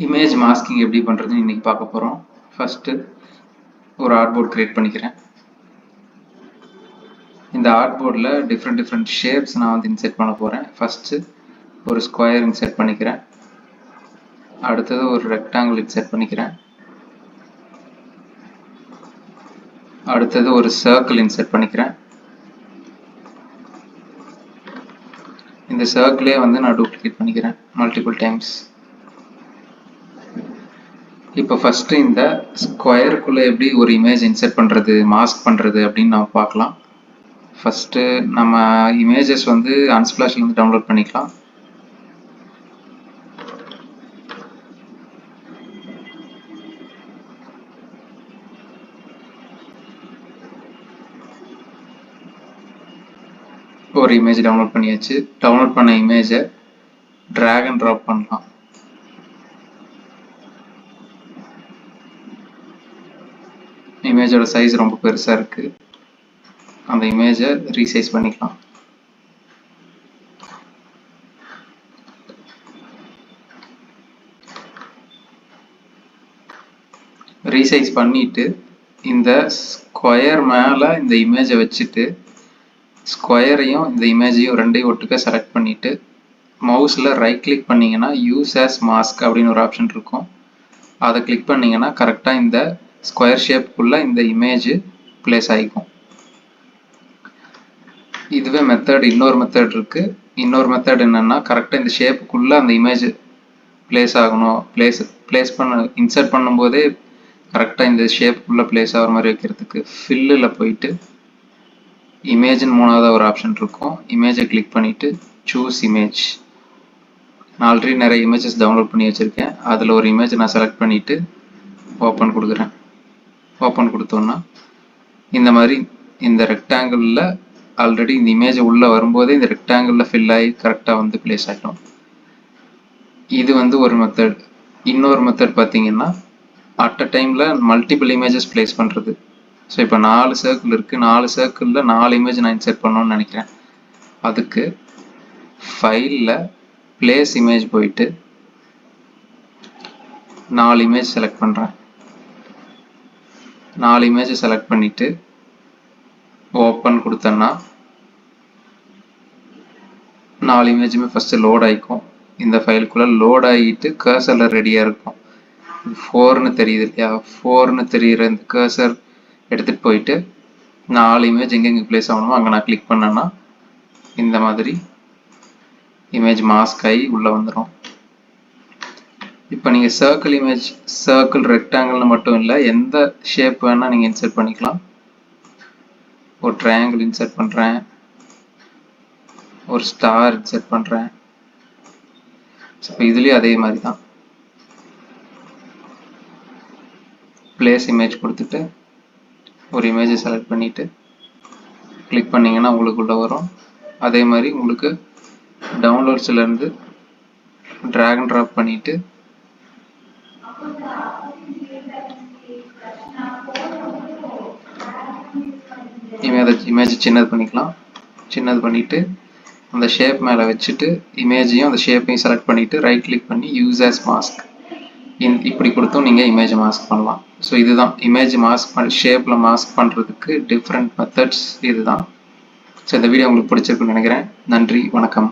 Image masking எப்படி பண்ணுறதுன்னு இன்றைக்கி பார்க்க போகிறோம். ஃபஸ்ட்டு ஒரு ஆர்ட்போர்ட் க்ரியேட் பண்ணிக்கிறேன். இந்த ஆர்ட்போர்டில் டிஃப்ரெண்ட் ஷேப்ஸ் நான் வந்து இன்செர்ட் பண்ண போகிறேன். ஃபஸ்ட்டு ஒரு ஸ்கொயர் இன்செர்ட் பண்ணிக்கிறேன். அடுத்தது ஒரு ரெக்டாங்கிள் இன்செர்ட் பண்ணிக்கிறேன். அடுத்தது ஒரு சர்க்கிள் இன்செர்ட் பண்ணிக்கிறேன். இந்த சர்க்கிளே வந்து நான் டூப்ளிகேட் பண்ணிக்கிறேன் மல்டிபிள் டைம்ஸ். இப்போ ஃபஸ்ட்டு இந்த ஸ்கொயருக்குள்ளே எப்படி ஒரு இமேஜ் இன்செர்ட் பண்ணுறது, மாஸ்க் பண்ணுறது அப்படின்னு நம்ம பார்க்கலாம். ஃபஸ்ட்டு நம்ம இமேஜஸ் வந்து அன்ஸ்பிளாஷ்லேருந்து டவுன்லோட் பண்ணிக்கலாம். ஒரு இமேஜ் டவுன்லோட் பண்ணியாச்சு. டவுன்லோட் பண்ண இமேஜை ட்ராக் அண்ட் ட்ராப் பண்ணலாம். இமேஜோட சைஸ் ரொம்ப பெருசாக இருக்குது. அந்த இமேஜை ரீசைஸ் பண்ணிக்கலாம். ரீசைஸ் பண்ணிட்டு இந்த ஸ்கொயர் மேலே இந்த இமேஜை வச்சுட்டு ஸ்கொயரையும் இந்த இமேஜையும் ரெண்டையும் ஒட்டுக்க செலக்ட் பண்ணிவிட்டு மவுஸில் ரைட் கிளிக் பண்ணிங்கன்னா யூஸ் ஆஸ் மாஸ்க் அப்படின்னு ஒரு ஆப்ஷன் இருக்கும். அதை கிளிக் பண்ணிங்கன்னா கரெக்டாக இந்த ஸ்கொயர் ஷேப்புக்குள்ளே இந்த இமேஜ் பிளேஸ் ஆகிக்கும். இதுவே மெத்தட் இன்னொரு மெத்தட் இருக்குது. இன்னொரு மெத்தட் என்னென்னா கரெக்டாக இந்த ஷேப்புக்குள்ளே அந்த இமேஜ் பிளேஸ் ஆகணும். பிளேஸ் பண்ண இன்சர்ட் பண்ணும்போதே கரெக்டாக இந்த ஷேப்புக்குள்ளே பிளேஸ் ஆகிற மாதிரி வைக்கிறதுக்கு ஃபில்லில் போயிட்டு இமேஜின் மூணாவது ஒரு ஆப்ஷன் இருக்கும். இமேஜை கிளிக் பண்ணிவிட்டு சூஸ் இமேஜ். நான் ஆல்ரெடி நிறைய இமேஜஸ் டவுன்லோட் பண்ணி வச்சுருக்கேன். அதில் ஒரு இமேஜை நான் செலக்ட் பண்ணிவிட்டு ஓப்பன் கொடுக்குறேன். ஓப்பன் கொடுத்தோன்னா இந்த மாதிரி இந்த ரெக்டாங்கிளில் ஆல்ரெடி இந்த இமேஜை உள்ளே வரும்போதே இந்த ரெக்டாங்கிளில் ஃபில் ஆகி கரெக்டாக வந்து பிளேஸ் ஆகிடும். இது வந்து ஒரு மெத்தட். இன்னொரு மெத்தட் பார்த்தீங்கன்னா அட் அ டைமில் மல்டிபிள் இமேஜஸ் பிளேஸ் பண்ணுறது. ஸோ இப்போ 4 சர்க்கிள் இருக்குது. 4 சர்க்கிளில் 4 இமேஜ் நான் இன்செர்ட் பண்ணணும்னு நினைக்கிறேன். அதுக்கு ஃபைலில் பிளேஸ் இமேஜ் போயிட்டு 4 இமேஜ் செலக்ட் பண்ணுறேன். 4 இமேஜை செலக்ட் பண்ணிவிட்டு ஓப்பன் கொடுத்தேன்னா 4 இமேஜுமே ஃபஸ்ட்டு லோட் ஆகிக்கும். இந்த ஃபைலுக்குள்ளே லோட் ஆகிட்டு கர்சரில் ரெடியாக இருக்கும். 4ன்னு தெரியுது இல்லையா? 4ன்னு தெரிகிற இந்த கர்சர் எடுத்துகிட்டு போயிட்டு 4 இமேஜ் எங்கெங்கே பிளேஸ் ஆகணுமோ அங்கே நான் கிளிக் பண்ணேன்னா இந்த மாதிரி இமேஜ் மாஸ்க் ஆகி உள்ளே வந்துடும். இப்போ நீங்கள் சர்க்கிள் இமேஜ், சர்க்கிள், ரெக்டாங்கிள்னு மட்டும் இல்லை, எந்த ஷேப் வேணால் நீங்கள் இன்செர்ட் பண்ணிக்கலாம். ஒரு ட்ரையாங்கிள் இன்செர்ட் பண்ணுறேன், ஒரு ஸ்டார் இன்செர்ட் பண்ணுறேன். இப்போ இதுலேயும் அதே மாதிரி தான் பிளேஸ் இமேஜ் கொடுத்துட்டு ஒரு இமேஜை செலக்ட் பண்ணிவிட்டு கிளிக் பண்ணிங்கன்னா உங்களுக்குள்ளே வரும். அதே மாதிரி உங்களுக்கு டவுன்லோட்ஸ்லேருந்து ட்ராக் அண்ட் ட்ராப் பண்ணிவிட்டு இமேஜ் சின்னது பண்ணிக்கலாம். சின்னது பண்ணிவிட்டு அந்த ஷேப் மேலே வச்சுட்டு இமேஜையும் அந்த ஷேப்பையும் செலக்ட் பண்ணிவிட்டு ரைட் கிளிக் பண்ணி யூஸ் ஆஸ் மாஸ்க் இப்படி கொடுத்தும் நீங்கள் இமேஜை மாஸ்க் பண்ணலாம். ஸோ இதுதான் இமேஜ் மாஸ்க் ஷேப்பில் மாஸ்க் பண்ணுறதுக்கு டிஃப்ரெண்ட் மெத்தட்ஸ் இதுதான். ஸோ இந்த வீடியோ உங்களுக்கு பிடிச்சிருக்குன்னு நினைக்கிறேன். நன்றி, வணக்கம்.